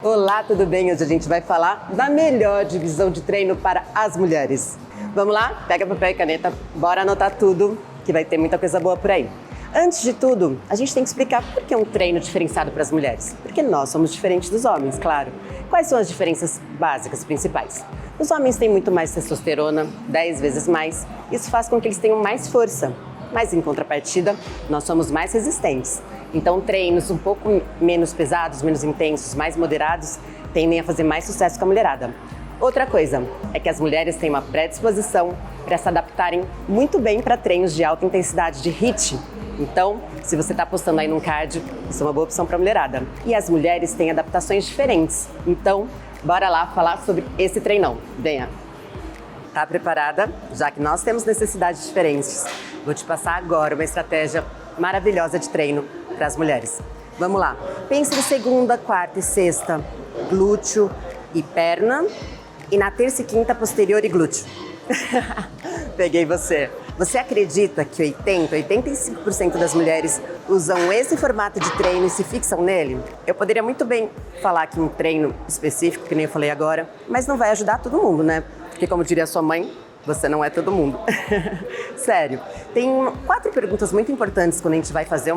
Olá, tudo bem? Hoje a gente vai falar da melhor divisão de treino para as mulheres. Vamos lá? Pega papel e caneta, bora anotar tudo, que vai ter muita coisa boa por aí. Antes de tudo, a gente tem que explicar por que é um treino diferenciado para as mulheres. Porque nós somos diferentes dos homens, claro. Quais são as diferenças básicas, principais? Os homens têm muito mais testosterona, 10 vezes mais. Isso faz com que eles tenham mais força. Mas em contrapartida, nós somos mais resistentes. Então, treinos um pouco menos pesados, menos intensos, mais moderados, tendem a fazer mais sucesso com a mulherada. Outra coisa é que as mulheres têm uma predisposição para se adaptarem muito bem para treinos de alta intensidade, de HIIT. Então, se você está apostando aí num cardio, isso é uma boa opção para a mulherada. E as mulheres têm adaptações diferentes. Então, bora lá falar sobre esse treinão. Venha! Tá preparada? Já que nós temos necessidades diferentes, vou te passar agora uma estratégia maravilhosa de treino para as mulheres. Vamos lá. Pense em segunda, quarta e sexta, glúteo e perna. E na terça e quinta, posterior e glúteo. Peguei você. Você acredita que 85% das mulheres usam esse formato de treino e se fixam nele? Eu poderia muito bem falar aqui um treino específico, que nem eu falei agora, mas não vai ajudar todo mundo, né? Porque como diria sua mãe, você não é todo mundo. Sério. Tem 4 perguntas muito importantes quando a gente vai fazer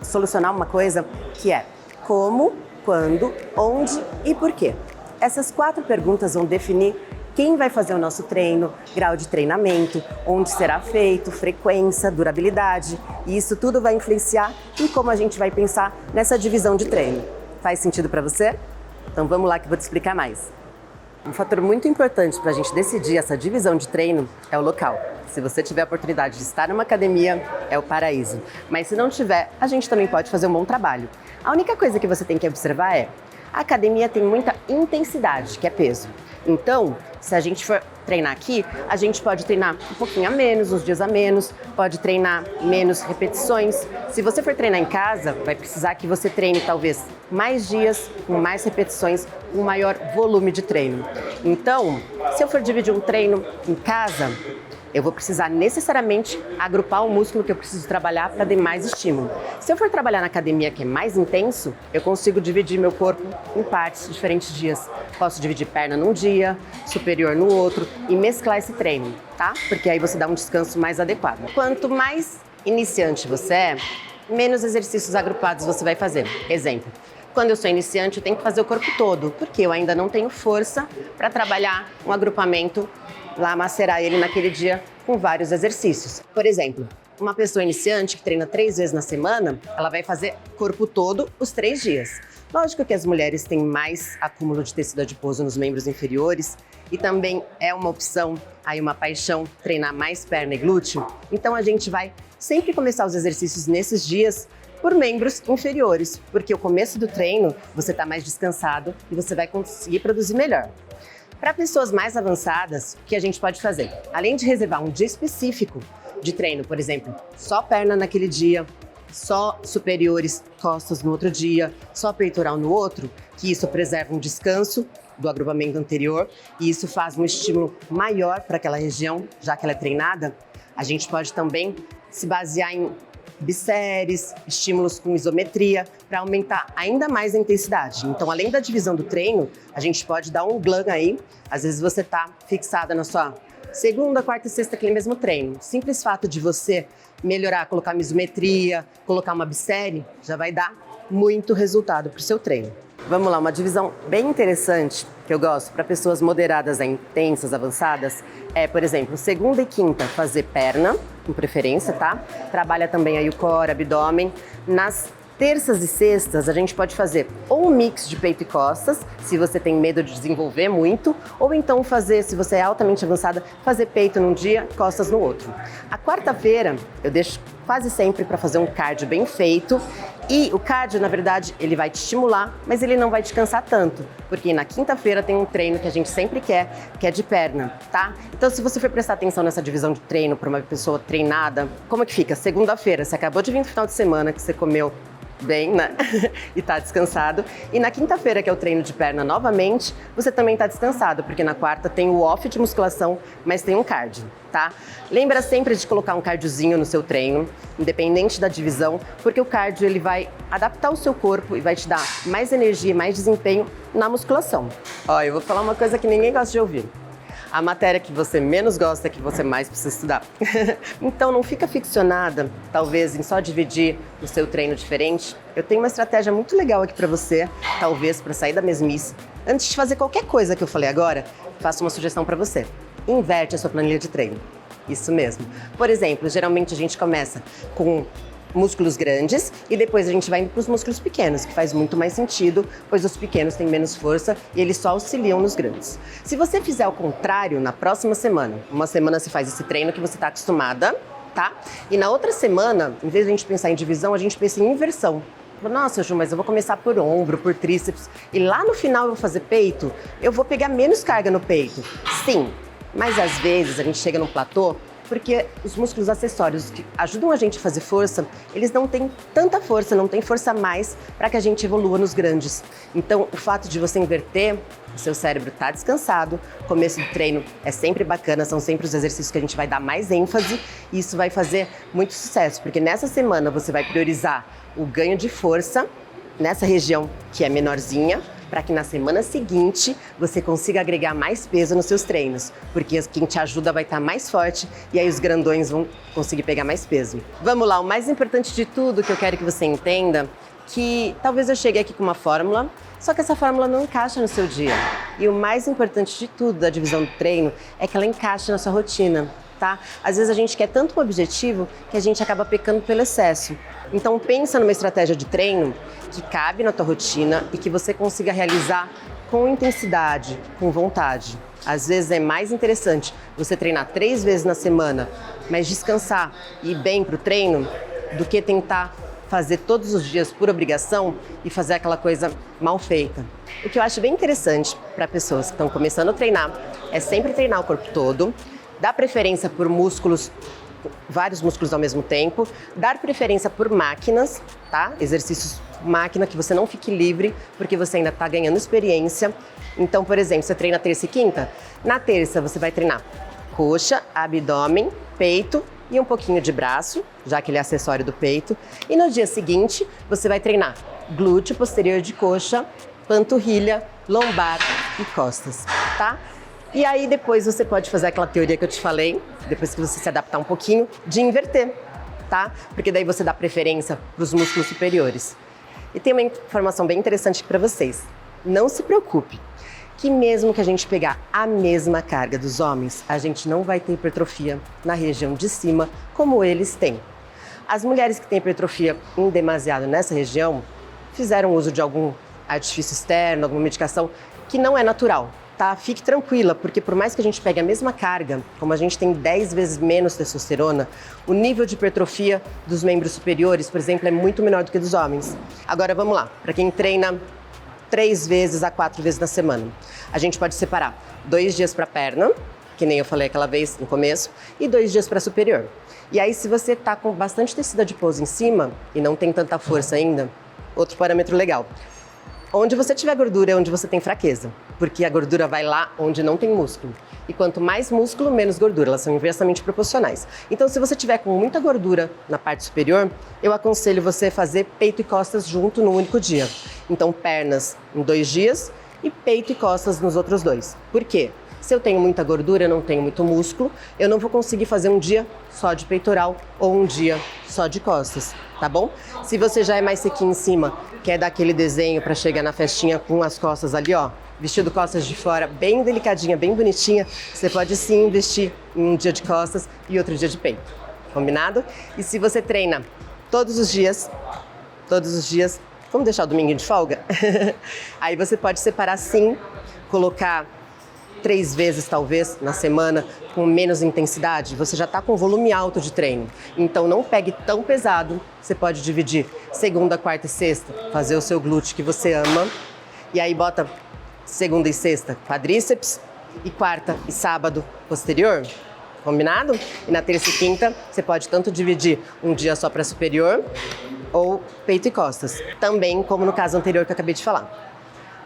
solucionar uma coisa, que é como, quando, onde e por quê. Essas 4 perguntas vão definir quem vai fazer o nosso treino, grau de treinamento, onde será feito, frequência, durabilidade. E isso tudo vai influenciar em como a gente vai pensar nessa divisão de treino. Faz sentido para você? Então vamos lá que eu vou te explicar mais. Um fator muito importante para a gente decidir essa divisão de treino é o local. Se você tiver a oportunidade de estar numa academia, é o paraíso. Mas se não tiver, a gente também pode fazer um bom trabalho. A única coisa que você tem que observar é: a academia tem muita intensidade, que é peso. Então, se a gente for treinar aqui, a gente pode treinar um pouquinho a menos, uns dias a menos, pode treinar menos repetições. Se você for treinar em casa, vai precisar que você treine talvez mais dias, com mais repetições, com maior volume de treino. Então, se eu for dividir um treino em casa, eu vou precisar necessariamente agrupar o músculo que eu preciso trabalhar para dar mais estímulo. Se eu for trabalhar na academia, que é mais intenso, eu consigo dividir meu corpo em partes, diferentes dias. Posso dividir perna num dia, superior no outro e mesclar esse treino, tá? Porque aí você dá um descanso mais adequado. Quanto mais iniciante você é, menos exercícios agrupados você vai fazer. Exemplo: quando eu sou iniciante, eu tenho que fazer o corpo todo, porque eu ainda não tenho força para trabalhar um agrupamento, lá macerar ele naquele dia com vários exercícios. Por exemplo, uma pessoa iniciante que treina 3 vezes na semana, ela vai fazer corpo todo os 3 dias. Lógico que as mulheres têm mais acúmulo de tecido adiposo nos membros inferiores e também é uma opção, aí uma paixão, treinar mais perna e glúteo. Então a gente vai sempre começar os exercícios nesses dias por membros inferiores, porque o começo do treino você está mais descansado e você vai conseguir produzir melhor. Para pessoas mais avançadas, o que a gente pode fazer? Além de reservar um dia específico de treino, por exemplo, só perna naquele dia, só superiores, costas no outro dia, só peitoral no outro, que isso preserva um descanso do agrupamento anterior e isso faz um estímulo maior para aquela região, já que ela é treinada, a gente pode também se basear em bisséries, estímulos com isometria, para aumentar ainda mais a intensidade. Então, além da divisão do treino, a gente pode dar um GLAM aí. Às vezes você está fixada na sua segunda, quarta e sexta, aquele mesmo treino. O simples fato de você melhorar, colocar uma isometria, colocar uma bissérie, já vai dar muito resultado para o seu treino. Vamos lá, uma divisão bem interessante que eu gosto para pessoas moderadas a intensas, avançadas, é, por exemplo, segunda e quinta fazer perna, com preferência, tá? Trabalha também aí o core, abdômen. Nas terças e sextas, a gente pode fazer ou um mix de peito e costas, se você tem medo de desenvolver muito, ou então fazer, se você é altamente avançada, fazer peito num dia, costas no outro. A quarta-feira, eu deixo quase sempre para fazer um cardio bem feito. E o cardio, na verdade, ele vai te estimular, mas ele não vai te cansar tanto, porque na quinta-feira tem um treino que a gente sempre quer, que é de perna, tá? Então, se você for prestar atenção nessa divisão de treino para uma pessoa treinada, como é que fica? Segunda-feira, você acabou de vir no final de semana que você comeu bem, né? E tá descansado. E na quinta-feira, que é o treino de perna novamente, você também tá descansado, porque na quarta tem o off de musculação, mas tem um cardio, tá? Lembra sempre de colocar um cardiozinho no seu treino, independente da divisão, porque o cardio ele vai adaptar o seu corpo e vai te dar mais energia, mais desempenho na musculação. Ó, eu vou falar uma coisa que ninguém gosta de ouvir. A matéria que você menos gosta é que você mais precisa estudar. Então não fica ficcionada, talvez, em só dividir o seu treino diferente. Eu tenho uma estratégia muito legal aqui para você, talvez para sair da mesmice. Antes de fazer qualquer coisa que eu falei agora, faço uma sugestão para você. Inverte a sua planilha de treino. Isso mesmo. Por exemplo, geralmente a gente começa com músculos grandes e depois a gente vai indo para os músculos pequenos, que faz muito mais sentido, pois os pequenos têm menos força e eles só auxiliam nos grandes. Se você fizer ao contrário, na próxima semana, uma semana você faz esse treino que você está acostumada, tá? E na outra semana, em vez de a gente pensar em divisão, a gente pensa em inversão. Nossa, Ju, mas eu vou começar por ombro, por tríceps, e lá no final eu vou fazer peito, eu vou pegar menos carga no peito. Sim, mas às vezes a gente chega num platô porque os músculos acessórios que ajudam a gente a fazer força, eles não têm tanta força, não tem força a mais para que a gente evolua nos grandes. Então, o fato de você inverter, o seu cérebro está descansado, o começo do treino é sempre bacana, são sempre os exercícios que a gente vai dar mais ênfase e isso vai fazer muito sucesso, porque nessa semana você vai priorizar o ganho de força nessa região que é menorzinha, para que na semana seguinte você consiga agregar mais peso nos seus treinos, porque quem te ajuda vai estar mais forte e aí os grandões vão conseguir pegar mais peso. Vamos lá, o mais importante de tudo que eu quero que você entenda, que talvez eu chegue aqui com uma fórmula, só que essa fórmula não encaixa no seu dia. E o mais importante de tudo da divisão do treino é que ela encaixe na sua rotina, tá? Às vezes a gente quer tanto um objetivo que a gente acaba pecando pelo excesso. Então pensa numa estratégia de treino que cabe na tua rotina e que você consiga realizar com intensidade, com vontade. Às vezes é mais interessante você treinar 3 vezes na semana, mas descansar e ir bem para o treino, do que tentar fazer todos os dias por obrigação e fazer aquela coisa mal feita. O que eu acho bem interessante para pessoas que estão começando a treinar é sempre treinar o corpo todo, dar preferência por músculos, vários músculos ao mesmo tempo, dar preferência por máquinas, tá? Exercícios máquina, que você não fique livre, porque você ainda está ganhando experiência. Então, por exemplo, você treina terça e quinta, na terça você vai treinar coxa, abdômen, peito e um pouquinho de braço, já que ele é acessório do peito. E no dia seguinte, você vai treinar glúteo posterior de coxa, panturrilha, lombar e costas, tá? E aí depois você pode fazer aquela teoria que eu te falei, depois que você se adaptar um pouquinho, de inverter, tá? Porque daí você dá preferência para os músculos superiores. E tem uma informação bem interessante para vocês. Não se preocupe, que mesmo que a gente pegar a mesma carga dos homens, a gente não vai ter hipertrofia na região de cima como eles têm. As mulheres que têm hipertrofia em demasiado nessa região fizeram uso de algum artifício externo, alguma medicação que não é natural. Tá? Fique tranquila, porque por mais que a gente pegue a mesma carga, como a gente tem 10 vezes menos testosterona, o nível de hipertrofia dos membros superiores, por exemplo, é muito menor do que dos homens. Agora vamos lá, para quem treina 3 vezes a 4 vezes na semana, a gente pode separar 2 dias para perna, que nem eu falei aquela vez no começo, e 2 dias para superior. E aí, se você tá com bastante tecido adiposo em cima e não tem tanta força ainda, outro parâmetro legal. Onde você tiver gordura é onde você tem fraqueza, porque a gordura vai lá onde não tem músculo. E quanto mais músculo, menos gordura, elas são inversamente proporcionais. Então, se você tiver com muita gordura na parte superior, eu aconselho você fazer peito e costas junto no único dia. Então, pernas em 2 dias e peito e costas nos outros 2. Por quê? Se eu tenho muita gordura, eu não tenho muito músculo, eu não vou conseguir fazer um dia só de peitoral ou um dia só de costas, tá bom? Se você já é mais sequinho em cima, quer dar aquele desenho para chegar na festinha com as costas ali, ó, vestido costas de fora, bem delicadinha, bem bonitinha, você pode sim investir em um dia de costas e outro dia de peito, combinado? E se você treina todos os dias, vamos deixar o domingo de folga? Aí você pode separar sim, colocar 3 vezes talvez na semana com menos intensidade, você já está com volume alto de treino. Então não pegue tão pesado, você pode dividir segunda, quarta e sexta, fazer o seu glúteo que você ama, e aí bota segunda e sexta quadríceps e quarta e sábado posterior, combinado? E na terça e quinta você pode tanto dividir um dia só para superior ou peito e costas, também como no caso anterior que eu acabei de falar.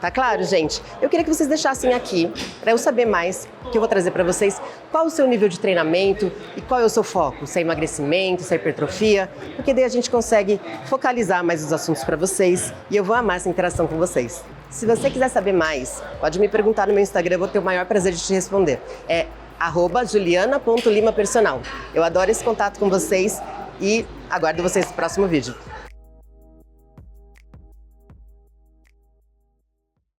Tá claro, gente? Eu queria que vocês deixassem aqui, para eu saber mais, que eu vou trazer para vocês, qual o seu nível de treinamento e qual é o seu foco, se é emagrecimento, se é hipertrofia, porque daí a gente consegue focalizar mais os assuntos para vocês e eu vou amar essa interação com vocês. Se você quiser saber mais, pode me perguntar no meu Instagram, eu vou ter o maior prazer de te responder. É @juliana.limapersonal. Eu adoro esse contato com vocês e aguardo vocês no próximo vídeo.